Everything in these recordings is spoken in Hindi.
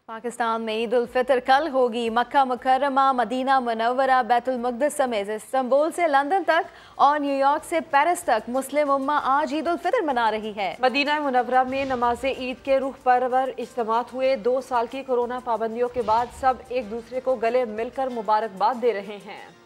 पाकिस्तान में ईद उल फितर कल होगी। मक्का मुकर्रमा, मदीना मुनव्वरा, बैतुल मुक़द्दस समेत इस्तांबुल से लंदन तक और न्यूयॉर्क से पेरिस तक मुस्लिम उम्मा आज ईद उल फितर मना रही है। मदीना मुनव्वरा में नमाज ईद के रूह परवर इज्तिमात हुए। 2 साल की कोरोना पाबंदियों के बाद सब एक दूसरे को गले मिलकर मुबारकबाद दे रहे हैं।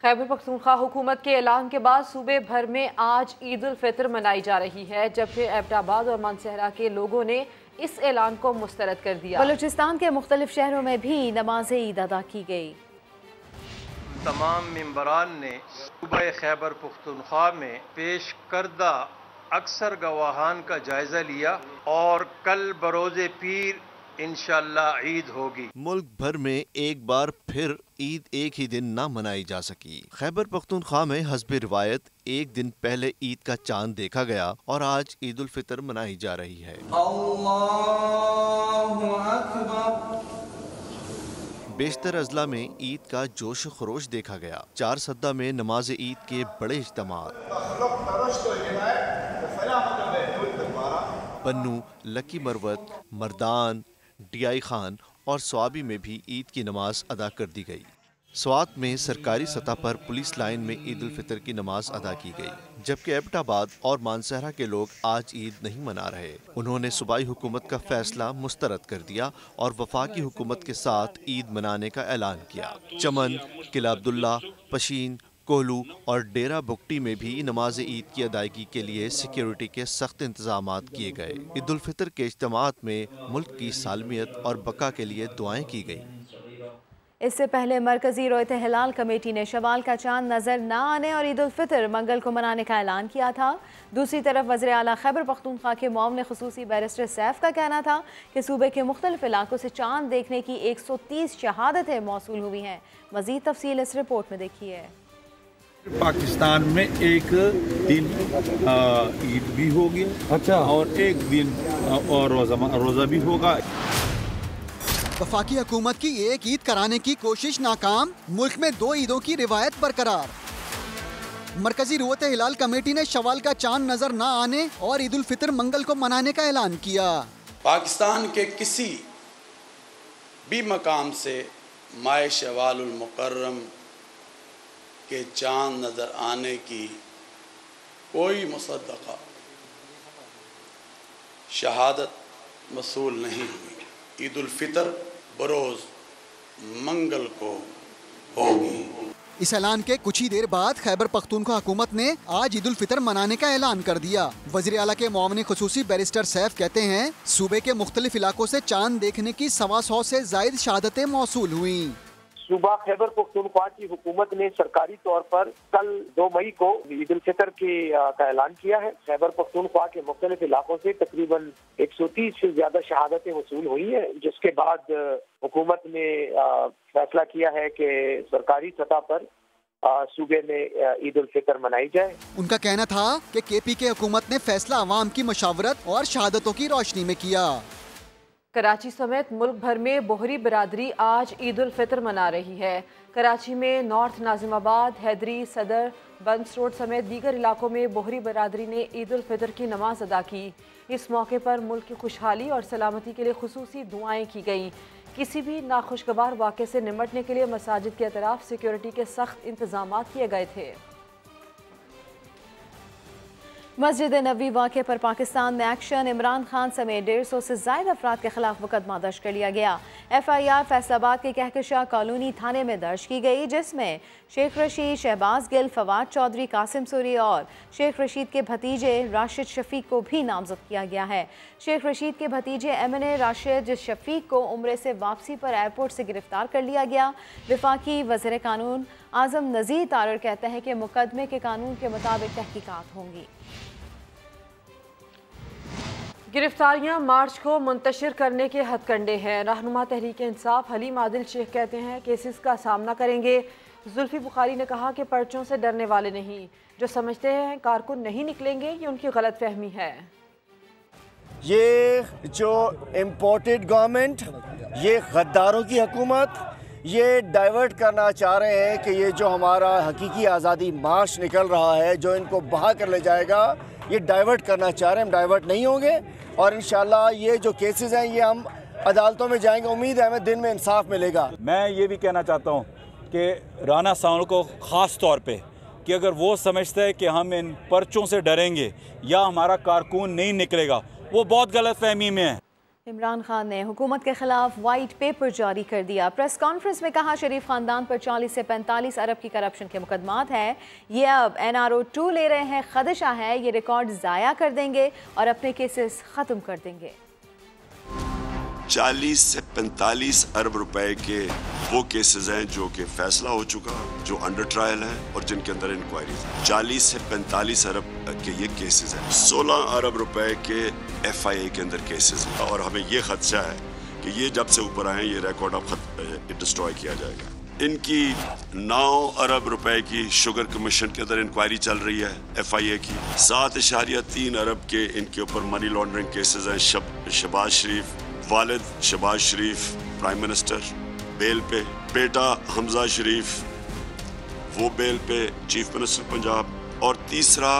खैबर पख्तूनख्वा हुकूमत के ऐलान के बाद सूबे भर में आज ईद उल फितर मनाई जा रही है, जबकि एबटाबाद और मानसहरा के लोगों ने इस ऐलान को मुस्तरद कर दिया। बलूचिस्तान के मुख्तलिफ शहरों में भी नमाज ईद अदा की गई। तमाम मेंबरान ने सूबे खैबर पख्तूनख्वा में पेश करदा अक्सर गवाहान का जायजा लिया और कल बरोज़े पीर इंशाअल्लाह ईद होगी। मुल्क भर में एक बार फिर ईद एक ही दिन न मनाई जा सकी। खैबर पख्तूनख्वा में हस्ब रिवायत एक दिन पहले ईद का चांद देखा गया और आज ईद उल फितर मनाई जा रही है। अल्लाहु अकबर। बेशतर अजला में ईद का जोश खरोश देखा गया। 4 सद्दा में नमाज ईद के बड़े इज्तिमात। बन्नू, लकी मरवत, मर्दान, DI खान और स्वाबी में भी ईद की नमाज अदा कर दी गई। स्वात में सरकारी सतह पर पुलिस लाइन में ईद उल फितर की नमाज अदा की गई, जबकि एबटाबाद और मानसहरा के लोग आज ईद नहीं मना रहे। उन्होंने सूबाई हुकूमत का फैसला मुस्तरद कर दिया और वफाकी हुकूमत के साथ ईद मनाने का ऐलान किया। चमन, किला अब्दुल्ला, पशीन, कोहलू और डेरा बुगटी में भी नमाज ईद की अदायगी के लिए सिक्योरिटी के सख्त इंतजामात किए गए। ईद उल फितर के इज्तिमात में मुल्क की सालमियत और बका के लिए दुआएं की गई। इससे पहले मरकजी रोयत हिलाल कमेटी ने शवाल का चांद नजर न आने और ईद उल फितर मंगल को मनाने का ऐलान किया था। दूसरी तरफ वज़ीर आला खैबर पख्तूनख्वा के मुआविन खुसूसी बैरिस्टर सैफ का कहना था कि सूबे के मुख्तलिफ इलाकों से चांद देखने की 130 शहादतें मौसूल हुई हैं। मज़ीद तफसील इस रिपोर्ट में देखिए। पाकिस्तान में एक दिन ईद भी होगी, अच्छा, और एक दिन और रोज़ा भी होगा। वफाकी हुकूमत की एक ईद कराने की कोशिश नाकाम, मुल्क में 2 ईदों की रिवायत बरकरार। मरकजी रोयत हिलाल कमेटी ने शवाल का चांद नजर न आने और ईद उल फितर मंगल को मनाने का ऐलान किया। पाकिस्तान के किसी भी मकाम से माह शवालुल मुकर्रम के चांद नजर आने की कोई मुसद्दक़ा शहादत मसूल नहीं हुई। ईद उल फितर बरोज़ मंगल को होगी। इस ऐलान के कुछ ही देर बाद खैबर पख्तूनख्वा हुकूमत ने आज ईद उल फितर मनाने का ऐलान कर दिया। वज़ीर आला के मुआविन खुसूसी बैरिस्टर सैफ कहते हैं, सूबे के मुख्तलिफ इलाकों से चांद देखने की 125 से जायद शहादतें मौसूल हुई। सूबा खैबर पख्तूनख्वा की हुकूमत ने सरकारी तौर पर कल 2 मई को ईद उल फितर का ऐलान किया है। खैबर पख्तूनख्वा के मुख्तलिफ इलाकों से तकरीबन 130 से ज्यादा शहादतें वसूल हुई है, जिसके बाद हुकूमत ने फैसला किया है कि सरकारी सतह पर सूबे में ईद उल फितर मनाई जाए। उनका कहना था कि KPK हुकूमत ने फैसला अवाम की मशावरत और शहादतों की रोशनी में किया। कराची समेत मुल्क भर में बोहरी बिरादरी आज ईद उल फितर मना रही है। कराची में नॉर्थ नाजिमाबाद, हैदरी, सदर, बंस रोड समेत दीगर इलाकों में बोहरी बिरादरी ने ईद उल फितर की नमाज अदा की। इस मौके पर मुल्क की खुशहाली और सलामती के लिए खुसूसी दुआएं की गईं। किसी भी नाखुशगवार वाक़े से निमटने के लिए मसाजिद के अतराफ सिक्योरिटी के सख्त इंतजाम किए गए थे। मस्जिद नबवी वाक़े पर पाकिस्तान में एक्शन। इमरान खान समेत 150 से ज़ायद अफराद के खिलाफ मुकदमा दर्ज कर लिया गया। FIR फैसलाबाद के कहकशां कॉलोनी थाने में दर्ज की गई, जिसमें शेख रशीद, शहबाज गिल, फवाद चौधरी, कासिम सूरी और शेख रशीद के भतीजे राशिद शफीक को भी नामजद किया गया है। शेख रशीद के भतीजे MNA राशिद शफीक को उम्रे से वापसी पर एयरपोर्ट से गिरफ्तार कर लिया गया। वफाकी वज़ीर कानून आज़म नज़ीर तारर कहते हैं कि मुकदमे के कानून के मुताबिक तहकीकात होंगी। गिरफ्तारियां मार्च को मुंतशिर करने के हथकंडे हैं। रहनुमा तहरीक इंसाफ हलीम आदिल शेख कहते हैं केसेस का सामना करेंगे। जुल्फी बुखारी ने कहा कि पर्चों से डरने वाले नहीं, जो समझते हैं कारकुन नहीं निकलेंगे, ये उनकी गलत फहमी है। ये जो इम्पोर्टेड गवर्नमेंट, ये गद्दारों की हुकूमत, ये डाइवर्ट करना चाह रहे हैं कि ये जो हमारा हकीकी आज़ादी मार्च निकल रहा है, जो इनको बहा कर ले जाएगा, ये डाइवर्ट करना चाह रहे हैं, हम डाइवर्ट नहीं होंगे और इंशाल्लाह ये जो केसेस हैं ये हम अदालतों में जाएंगे। उम्मीद है हमें दिन में इंसाफ मिलेगा। मैं ये भी कहना चाहता हूँ कि राना सांवल को ख़ास तौर पे कि अगर वो समझता है कि हम इन पर्चों से डरेंगे या हमारा कारकुन नहीं निकलेगा, वो बहुत गलत फहमी में है। इमरान खान ने हुकूमत के खिलाफ वाइट पेपर जारी कर दिया। प्रेस कॉन्फ्रेंस में कहा शरीफ खानदान पर 40 से 45 अरब की करप्शन के मुकदमात हैं। ये अब NRO 2 ले रहे हैं, खदशा है ये रिकॉर्ड ज़ाया कर देंगे और अपने केसेस ख़त्म कर देंगे। 40 से 45 अरब रुपए के वो केसेस हैं जो कि फैसला हो चुका, जो अंडर ट्रायल है और जिनके अंदर इंक्वायरी है। 40 से 45 अरब के ये केसेस हैं। 16 अरब रुपए के FIA के अंदर केसेस हैं और हमें ये खदशा है कि ये जब से ऊपर आए ये रिकॉर्ड अब डिस्ट्रॉय किया जाएगा। इनकी 9 अरब रुपए की शुगर कमीशन के अंदर इंक्वायरी चल रही है FIA की। 7.3 अरब के इनके ऊपर मनी लॉन्ड्रिंग केसेस हैं। शहबाज शरीफ, वालिद शहबाज शरीफ प्राइम मिनिस्टर बेल पे, बेटा हमजा शरीफ वो बेल पे चीफ मिनिस्टर पंजाब, और तीसरा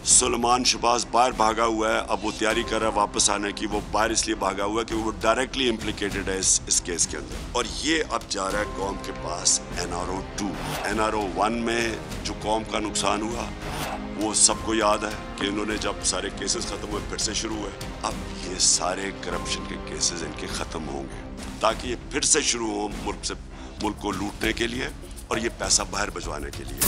सुलेमान शहबाज बाहर भागा हुआ है। अब वो तैयारी कर रहा है वापस आने की। वो बाहर इसलिए भागा हुआ है कि वो डायरेक्टली इम्प्लिकेटेड है इस केस के अंदर। और ये अब जा रहा है कौम के पास NRO 2। NRO 1 में जो कौम का नुकसान हुआ वो सबको याद है कि इन्होंने जब सारे केसेस खत्म हुए फिर से शुरू हुए। अब ये सारे करप्शन के केसेस इनके खत्म होंगे ताकि ये फिर से शुरू हो मुल्क को लूटने के लिए और ये पैसा बाहर भिजवाने के लिए।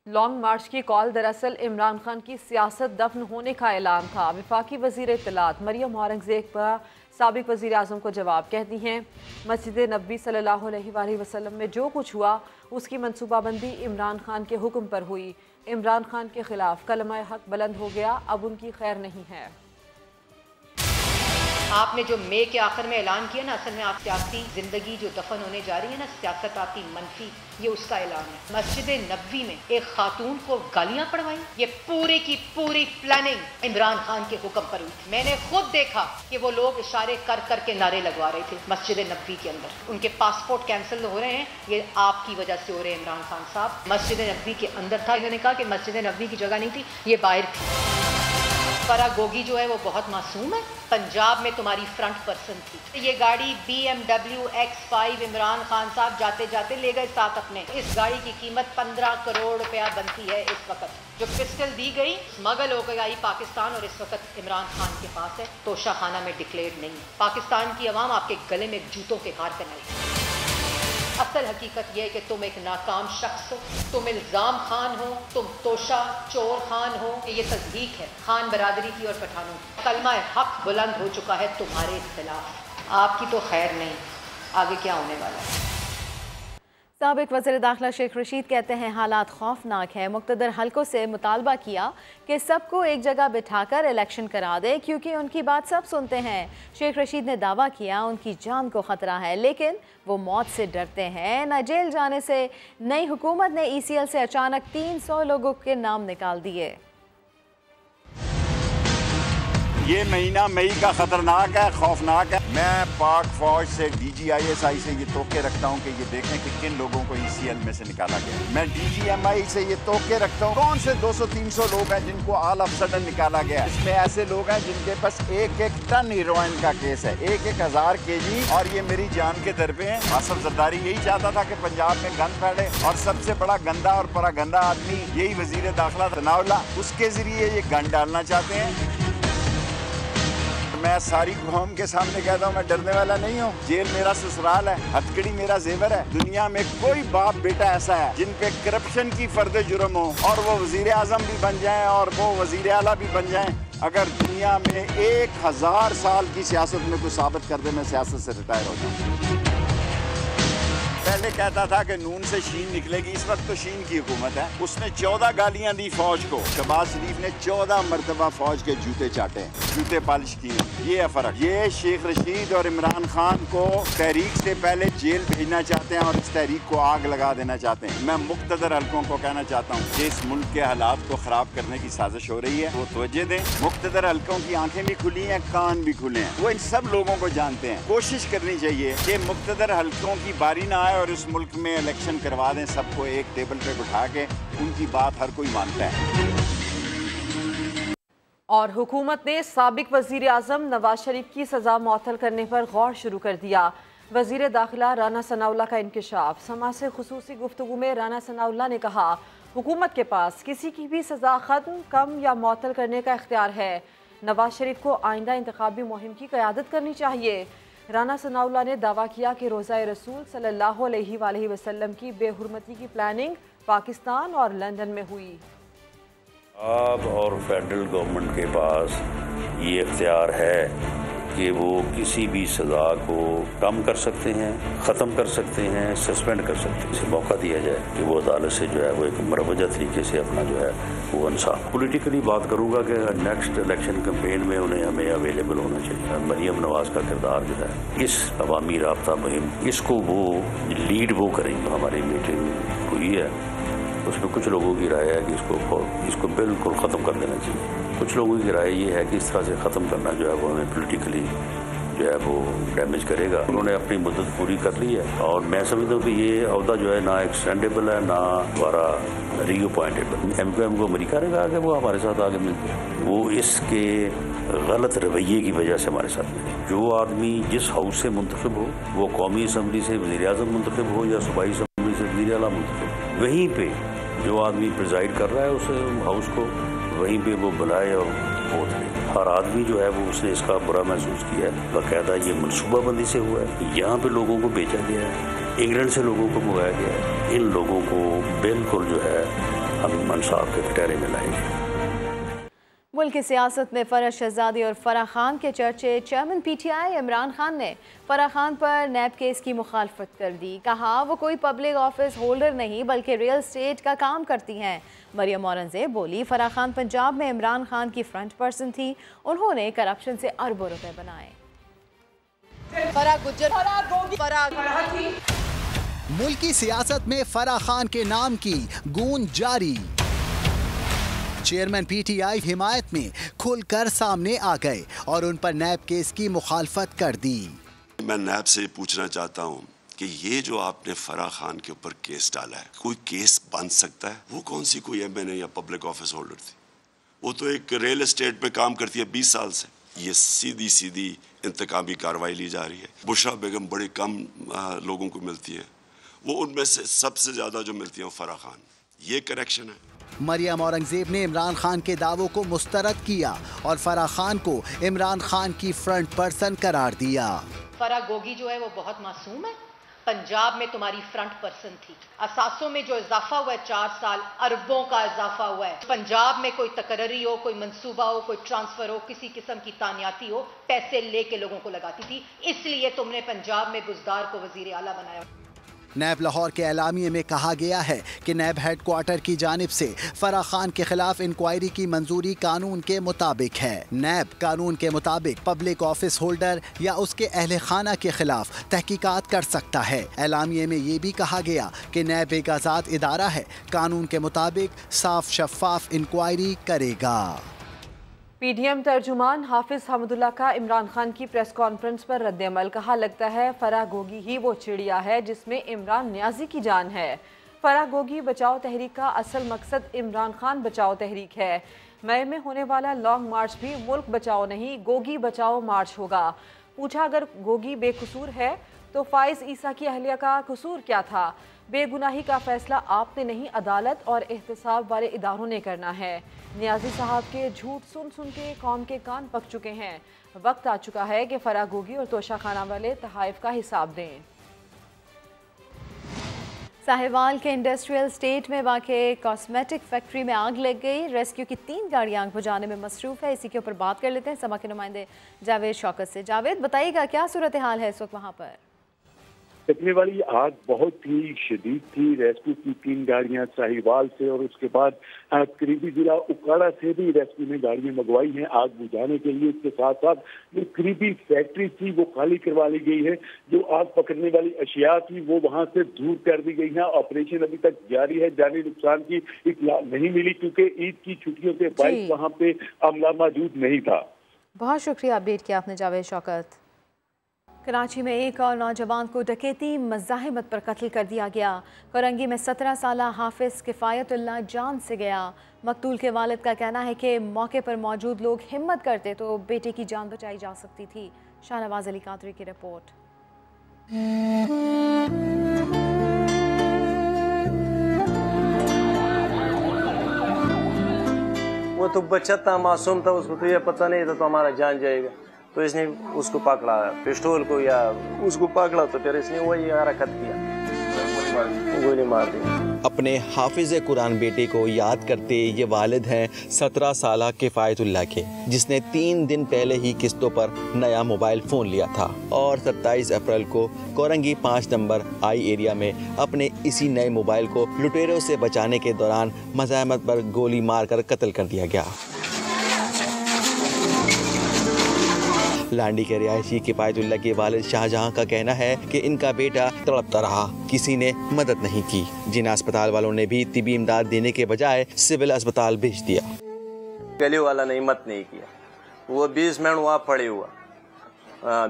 लॉन्ग मार्च की कॉल दरअसल इमरान खान की सियासत दफन होने का ऐलान था। वफाकी वज़ीर इत्तलात मरियम औरंगज़ेब साबिक वज़ीर आज़म को जवाब कहती हैं, मस्जिद नबी सल्लल्लाहु अलैहि वसल्लम में जो कुछ हुआ उसकी मनसूबाबंदी इमरान खान के हुक्म पर हुई। इमरान खान के खिलाफ कलमा हक बुलंद हो गया, अब उनकी खैर नहीं है। आपने जो मई के आखिर में ऐलान किया ना, असल में आप सियासी जिंदगी जो दफन होने जा रही है ना, सियासत आपकी मनफी, ये उसका ऐलान है। मस्जिद नबवी में एक खातून को गालियां पड़वाई, ये पूरी की पूरी प्लानिंग इमरान खान के हुक्म पर हुई। मैंने खुद देखा कि वो लोग इशारे कर कर के नारे लगवा रहे थे मस्जिद नबवी के अंदर। उनके पासपोर्ट कैंसिल हो रहे हैं, ये आपकी वजह से हो रहे हैं इमरान खान साहब। मस्जिद नबवी के अंदर था, इन्होंने कहा कि मस्जिद नबवी की जगह नहीं थी, ये बाहर थी। फरागोगी जो है वो बहुत मासूम है, पंजाब में तुम्हारी फ्रंट पर्सन थी। ये गाड़ी BMW X5 इमरान खान साहब जाते जाते ले गए साथ अपने। इस गाड़ी की कीमत 15 करोड़ रुपया बनती है इस वक्त। जो पिस्टल दी गई स्मगल होकर आई पाकिस्तान और इस वक्त इमरान खान के पास है, तोशा खाना में डिक्लेयर्ड नहीं है। पाकिस्तान की अवाम आपके गले में जूतों के हार पहनाई। असल हकीकत यह है कि तुम एक नाकाम शख्स हो, तुम इल्जाम खान हो, तुम तोशा चोर खान हो। ये तस्दीक है खान बरादरी की और पठानों की। कलमा हक बुलंद हो चुका है तुम्हारे खिलाफ, आपकी तो खैर नहीं, आगे क्या होने वाला है। साबिक वज़ीर दाखिला शेख रशीद कहते हैं हालात खौफनाक है। मुक़्तदर हल्कों से मुतालबा किया कि सबको एक जगह बिठाकर इलेक्शन करा दे क्योंकि उनकी बात सब सुनते हैं। शेख रशीद ने दावा किया उनकी जान को ख़तरा है लेकिन वो मौत से डरते हैं न जेल जाने से। नई हुकूमत ने ECL से अचानक 300 लोगों के नाम निकाल दिए। ये महीना मई का खतरनाक है, खौफनाक है। मैं पाक फौज से DGISI से ये तोके रखता हूँ कि ये देखें कि किन लोगों को ECL में से निकाला गया। मैं DGMI से ये तोके रखता हूँ कौन से 200-300 लोग हैं जिनको ऑल ऑफ सडन निकाला गया। इसमें ऐसे लोग हैं जिनके पास 1-1 टन हीरोइन का केस है, 1-1000 kg, और ये मेरी जान के दर पे है। आसिफ जरदारी यही चाहता था कि पंजाब में गन फैले और सबसे बड़ा गंदा और परागंदा आदमी यही वजीर दाखिला सनाउल्लाह, उसके जरिए ये गन डालना चाहते हैं। मैं सारी कौम के सामने कहता हूँ मैं डरने वाला नहीं हूँ। जेल मेरा ससुराल है, हथकड़ी मेरा जेवर है। दुनिया में कोई बाप बेटा ऐसा है जिन पे करप्शन की फर्द जुर्म हो और वो वजीर आजम भी बन जाएं और वो वजीर आला भी बन जाएं। अगर दुनिया में 1000 साल की सियासत में कुछ साबित कर दे मैं सियासत से रिटायर हो जाऊँ। पहले कहता था कि नून से शीन निकलेगी, इस वक्त तो शीन की हुकूमत है। उसने 14 गालियां दी फौज को। शहबाज शरीफ ने 14 मरतबा फौज के जूते चाटे, जूते पॉलिश किए। ये है फर्क। ये शेख रशीद और इमरान खान को तहरीक से पहले जेल भेजना चाहते हैं और इस तहरीक को आग लगा देना चाहते हैं। मैं मुक़्तदर हल्कों को कहना चाहता हूँ कि इस मुल्क के हालात को खराब करने की साजिश हो रही है, वो तवज्जो दें। मुक़्तदर हल्कों की आंखें भी खुली हैं, कान भी खुले हैं, वो इन सब लोगों को जानते हैं। कोशिश करनी चाहिए कि मुक़्तदर हल्कों की बारी ना आए और इस मुल्क में इलेक्शन करवा दें, सबको एक टेबल पे बिठा के। उनकी बात हर कोई मानता है। और हुकूमत ने साबिक वज़ीर आज़म नवाज शरीफ की सज़ा मुअत्तल करने पर गौर शुरू कर दिया। वज़ीर दाखिला राना सनाउल्लाह का इंकशाफ। समा से खुसूसी गुफ्तगू में राना सनाउल्लाह ने कहा, हुकूमत के पास किसी की भी सज़ा ख़त्म, कम या मुअत्तल करने का इख्तियार है। नवाज शरीफ को आइंदा इंतखाबी मुहिम की क़यादत करनी चाहिए। राना सनाउल्लाह ने दावा किया कि रोज़ा रसूल सल्लल्लाहु अलैहि वसल्लम की बेहुरमती की प्लानिंग पाकिस्तान और लंदन में हुई। आप और फेडरल गवर्नमेंट के पास ये इख्तियार है कि वो किसी भी सज़ा को कम कर सकते हैं, ख़त्म कर सकते हैं, सस्पेंड कर सकते हैं। इसे मौका दिया जाए कि वो अदालत से जो है वो एक मरवजा तरीके से अपना जो है वो इंसाफ। पॉलिटिकली बात करूँगा कि नेक्स्ट इलेक्शन कैंपेन में उन्हें हमें अवेलेबल होना चाहिए। मरियम नवाज़ का किरदार जो है इस अवामी राब्ता मुहिम, इसको वो लीड वो करेंगे। हमारी मीटिंग हुई है, उसमें कुछ लोगों की राय है कि इसको बिल्कुल ख़त्म कर देना चाहिए। कुछ लोगों की राय ये है कि इस तरह से ख़त्म करना जो है वो हमें पॉलिटिकली जो है वो डैमेज करेगा। उन्होंने अपनी मुद्दत पूरी कर ली है और मैं समझता हूँ कि ये अहदा जो है ना एक्सटेंडेबल है ना दोबारा रीअपॉइंटेबल। एमक्यूएम को अमेरिका ने कहा कि वो हमारे साथ आगे मिलते हैं, वो इसके गलत रवैये की वजह से हमारे साथ मिले। जो आदमी जिस हाउस से मुंतखब हो, वो कौमी असम्बली से वज़ीर आज़म मुंतखब हो या सूबाई असम्बली से वज़ीर आला मुंतखब हो, वहीं पर जो आदमी प्रिजाइड कर रहा है उस हाउस को वहीं पे वो बुलाए और वोट ले। हर आदमी जो है वो उसने इसका बुरा महसूस किया है। बाकायदा ये मनसूबाबंदी से हुआ है। यहाँ पे लोगों को बेचा गया है, इंग्लैंड से लोगों को मंगाया गया है। इन लोगों को बिल्कुल जो है हम इंसाफ के कटहरे में लाएंगे। मुल्क की सियासत में फरह शहजादी और फराह खान के चर्चे। चेयरमैन PTI इमरान खान ने फराह खान पर नैब केस की मुखालफत कर दी। कहा वो कोई पब्लिक ऑफिस होल्डर नहीं बल्कि रियल एस्टेट का काम करती हैं। मरियम औरंगजेब बोली, फराह खान पंजाब में इमरान खान की फ्रंट पर्सन थी, उन्होंने करप्शन से अरबों रुपए बनाए। मुल्क की सियासत में फराह खान के नाम की गूंज जारी। चेयरमैन PTI हिमायत में खुलकर सामने आ गए और उन पर नैब केस की मुखालफत कर दी। मैं नैब से पूछना चाहता हूँ कि ये जो आपने फराह खान के ऊपर केस डाला है, कोई केस बन सकता है? वो कौन सी कोई MNA या पब्लिक ऑफिस होल्डर थी? वो तो एक रियल एस्टेट पे काम करती है 20 साल से। ये सीधी सीधी इंतकामी कार्रवाई ली जा रही है। बुशरा बेगम बड़े कम लोगों को मिलती है, वो उनमें से सबसे ज़्यादा जो मिलती है वो फराह खान। ये करेक्शन है। मरियम औरंगजेब ने इमरान खान के दावों को मुस्तरद किया और फराह खान को इमरान खान की फ्रंट पर्सन करार दिया। फराह गोगी जो है वो बहुत मासूम है। पंजाब में तुम्हारी फ्रंट पर्सन थी। असासों में जो इजाफा हुआ है 4 साल, अरबों का इजाफा हुआ है। पंजाब में कोई तकर्री हो, कोई मंसूबा हो, कोई ट्रांसफर हो, किसी किस्म की तानियाती हो, पैसे लेके लोगों को लगाती थी। इसलिए तुमने पंजाब में बुजदार को वजीर आला बनाया। नैब लाहौर के एलामिये में कहा गया है कि नैब हेडक्वार्टर की जानिब से फराह खान के खिलाफ इंक्वायरी की मंजूरी कानून के मुताबिक है। नैब कानून के मुताबिक पब्लिक ऑफिस होल्डर या उसके अहले खाना के खिलाफ तहकीकात कर सकता है। एलामिये में ये भी कहा गया कि नैब एक आज़ाद इदारा है, कानून के मुताबिक साफ शफाफ इंक्वायरी करेगा। PDM तर्जुमान हाफिज हमदुल्ला का इमरान खान की प्रेस कॉन्फ्रेंस पर रद्द-ए-अमल। कहा, लगता है फराह गोगी ही वो चिड़िया है जिसमें इमरान न्याजी की जान है। फराह गोगी बचाओ तहरीक का असल मकसद इमरान खान बचाओ तहरीक है। मई में होने वाला लॉन्ग मार्च भी मुल्क बचाओ नहीं, गोगी बचाओ मार्च होगा। पूछा, अगर गोगी बेकसूर है तो फाइज ईसा की अहलिया का कसूर क्या था? बेगुनाही का फैसला आपने नहीं, अदालत और एहतसाब वाले इदारों ने करना है। नियाजी साहब के झूठ सुन सुन के कौम के कान पक चुके हैं। वक्त आ चुका है कि फराह गोगी और तोशा खाना वाले तहाइफ का हिसाब दें। साहिवाल के इंडस्ट्रियल स्टेट में वाक़े कॉस्मेटिक फैक्ट्री में आग लग गई। रेस्क्यू की 3 गाड़ियां आग बुझाने में मसरूफ़ है। इसी के ऊपर बात कर लेते हैं समा के नुमाइंदे जावेद शौकत से। जावेद, बताइएगा क्या सूरत हाल है इस वक्त वहाँ पर? लगने वाली आग बहुत ही शदीद थी। रेस्क्यू की 3 गाड़ियां साहिवाल से और उसके बाद करीबी जिला उकाड़ा से भी रेस्क्यू ने गाड़ियां मंगवाई हैं आग बुझाने के लिए। इसके साथ साथ जो करीबी फैक्ट्री थी वो खाली करवा ली गई है। जो आग पकड़ने वाली अशिया थी वो वहां से दूर कर दी गई है। ऑपरेशन अभी तक जारी है। जानी नुकसान की इत्तला नहीं मिली क्योंकि ईद की छुट्टियों के बाद वहाँ पे अमला मौजूद नहीं था। बहुत शुक्रिया अपडेट किया आपने जावेद शौकत। कराची में एक और नौजवान को डकैती मज़ाहिमत पर कत्ल कर दिया गया। कोरंगी में 17 साला हाफिज किफ़ायतुल्लाह जान से गया। मकतूल के वालिद का कहना है कि मौके पर मौजूद लोग हिम्मत करते तो बेटे की जान बचाई जा सकती थी। शाहनवाज अली कादरी की रिपोर्ट। वो तो बच्चा था, मासूम था, उसको तो ये पता नहीं था तो हमारा जान जाएगा, तो इसने उसको पकड़ा, पिस्टल को या उसको पकड़ा तो फिर इसने वही हरकत किया, गोली मार दी। अपने हाफिज कुरान बेटे को याद करते ये वालिद हैं 17 साला किफ़ायतुल्लाह के, जिसने 3 दिन पहले ही किस्तों पर नया मोबाइल फ़ोन लिया था और 27 अप्रैल को कोरंगी 5 नंबर आई एरिया में अपने इसी नए मोबाइल को लुटेरों से बचाने के दौरान मज़ाहमत पर गोली मारकर कत्ल कर दिया गया। लांडी के रिहायशी किफ़ायतुल्लाह के वालिद शाहजहां का कहना है कि इनका बेटा तड़पता रहा, किसी ने मदद नहीं की। जिन्ना अस्पताल वालों ने भी तिबी इमदाद देने के बजाय सिविल अस्पताल भेज दिया। गली वाला ने हिम्मत नहीं किया, वो 20 मिनट वहाँ पड़े हुआ,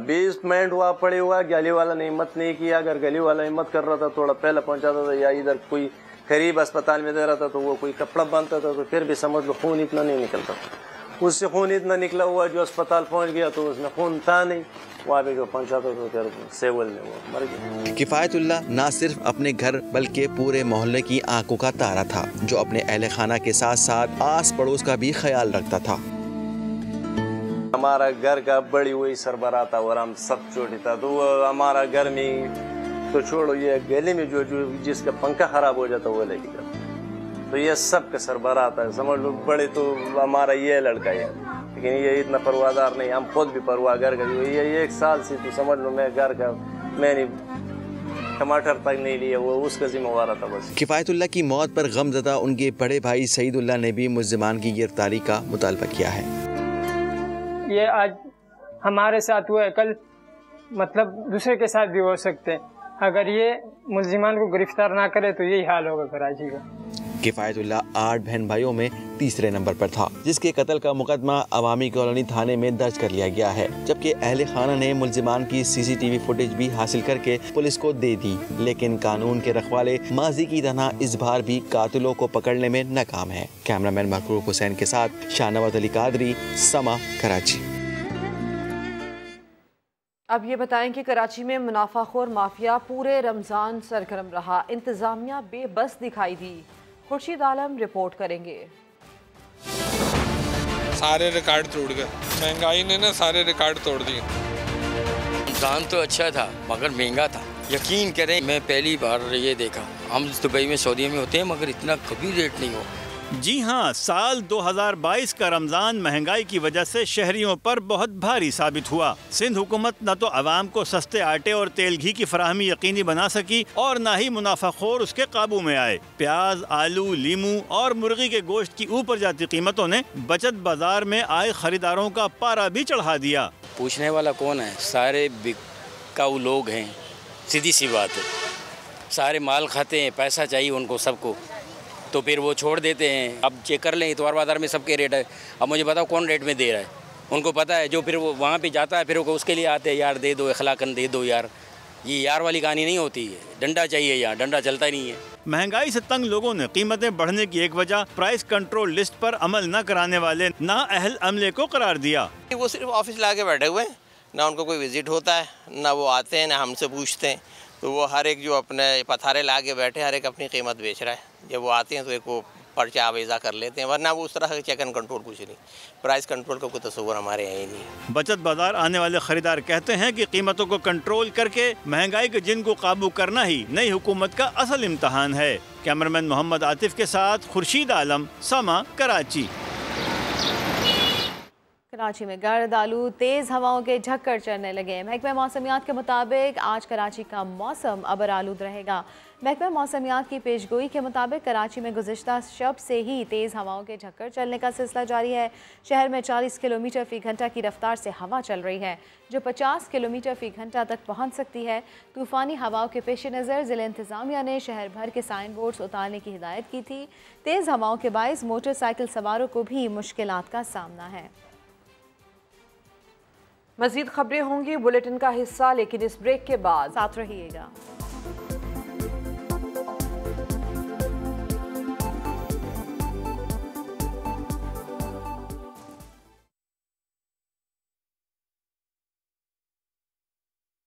20 मिनट वहाँ पड़े हुआ, गली वाला ने हिम्मत नहीं किया। अगर गली वाला हिम्मत कर रहा था, थोड़ा पहले पहुँचाता था या इधर कोई करीब अस्पताल में दे रहा था तो वो कोई कपड़ा बांधता था तो फिर भी समझ लो खून इतना नहीं निकलता था। उससे खून इतना निकला हुआ जो अस्पताल पहुंच गया तो उसमें खून था नहीं, वहाँ पे जो पहुंचा तो फिर सेवल में वो मर गया। किफ़ायतुल्लाह ना सिर्फ अपने घर बल्कि पूरे मोहल्ले की आंखों का तारा था, जो अपने अहले खाना के साथ साथ आस पड़ोस का भी ख्याल रखता था। हमारा घर का बड़ी हुई सरबराह था और हम सब छोटी था, तो वो हमारा घर में तो छोड़ो, ये गली में जो जिसका पंखा खराब हो जाता वो लेके जाता, तो ये सब का सरबराह आता है। समझ लो बड़े तो हमारा ये लड़का है, लेकिन ये इतना परवाहदार नहीं, हम खुद भी परवाह घर का। ये 1 साल से तो समझ लो मैं घर का मैंने टमाटर तक नहीं लिया, वो उसका जिम्मेवार था बस। किफ़ायतुल्लाह की मौत पर गमज़दा उनके बड़े भाई सईदुल्लाह ने भी मुल्ज़िमान की गिरफ्तारी का मुतालबा किया है। ये आज हमारे साथ हुआ है, कल मतलब दूसरे के साथ भी हो सकते हैं। अगर ये मुल्ज़िमान को गिरफ्तार ना करे तो यही हाल होगा कराची का। किफ़ायतुल्लाह 8 बहन भाइयों में तीसरे नंबर पर था, जिसके कत्ल का मुकदमा अवामी कॉलोनी थाने में दर्ज कर लिया गया है, जबकि अहले खाना ने मुल्ज़िमान की CCTV फुटेज भी हासिल करके पुलिस को दे दी। लेकिन कानून के रखवाले माजी की तरह इस बार भी कातिलों को पकड़ने में नाकाम है। कैमरामैन महबूब हुसैन के साथ शाहनवाज अली कादरी, समा, कराची। अब ये बताएं कि कराची में मुनाफाखोर माफिया पूरे रमज़ान सरगर्म रहा, इंतज़ामिया बेबस दिखाई दी। खुर्शीद आलम रिपोर्ट करेंगे। सारे रिकॉर्ड टूट गए, महंगाई ने ना सारे रिकॉर्ड तोड़ दिए। रमज़ान तो अच्छा था मगर महंगा था, यकीन करें मैं पहली बार ये देखा। हम दुबई में सऊदी में होते हैं मगर इतना कभी रेट नहीं हो। जी हाँ, साल 2022 का रमज़ान महंगाई की वजह से शहरियों पर बहुत भारी साबित हुआ। सिंध हुकूमत न तो आवाम को सस्ते आटे और तेल घी की फराहमी यकीनी बना सकी और न ही मुनाफाखोर उसके काबू में आए। प्याज, आलू, लीमू और मुर्गी के गोश्त की ऊपर जाती कीमतों ने बचत बाजार में आए खरीदारों का पारा भी चढ़ा दिया। पूछने वाला कौन है? सारे बिकाऊ लोग हैं, सीधी सी बात है। सारे माल खाते हैं, पैसा चाहिए उनको सबको, तो फिर वो छोड़ देते हैं। अब चेक कर लें, इतवार बाजार में सबके रेट है। अब मुझे बताओ कौन रेट में दे रहा है? उनको पता है, जो फिर वो वहाँ पे जाता है फिर वो उसके लिए आते हैं, यार दे दो, अखलाकन दे दो यार। ये यार वाली कहानी नहीं होती है, डंडा चाहिए, यहाँ डंडा चलता ही नहीं है। महंगाई से तंग लोगों ने कीमतें बढ़ने की एक वजह प्राइस कंट्रोल लिस्ट पर अमल न कराने वाले नाअहल अमले को करार दिया। वो सिर्फ ऑफिस ला के बैठे हुए हैं, ना उनको कोई विजिट होता है, ना वो आते हैं, ना हमसे पूछते हैं। तो वो हर एक जो अपने पथारे ला के बैठे, हर एक अपनी कीमत बेच रहा है। जब वो आते हैं तो एक वो पर्चा आवेजा कर लेते हैं, वरना वो उस तरह का चेक एंड कंट्रोल कुछ नहीं। प्राइस कंट्रोल का कोई तस्वीर हमारे यहाँ ही नहीं। बचत बाजार आने वाले खरीदार कहते हैं कि कीमतों को कंट्रोल करके महंगाई के जिन को काबू करना ही नई हुकूमत का असल इम्तहान है। कैमरामैन मोहम्मद आतिफ के साथ खुर्शीद आलम, समा, कराची। कराची में गर्द आलू तेज़ हवाओं के झक्कर चढ़ने लगे। महकमा मौसमियात के मुताबिक आज कराची का मौसम अबर आलूद रहेगा। महकमा मौसमियात की पेशगोई के मुताबिक कराची में गुज़िश्ता शब से ही तेज़ हवाओं के झक्कर चलने का सिलसिला जारी है। शहर में 40 किलोमीटर फ़ी घंटा की रफ्तार से हवा चल रही है, जो 50 किलोमीटर फ़ी घंटा तक पहुँच सकती है। तूफ़ानी हवाओं के पेश नज़र ज़िला इंतज़ामिया ने शहर भर के साइन बोर्ड्स उतारने की हिदायत की थी। तेज़ हवाओं के बाइस मोटरसाइकिल सवारों को भी मुश्किलात का सामना है। मजीद खबरें होंगी बुलेटिन का हिस्सा, लेकिन इस ब्रेक के बाद साथ रहिएगा।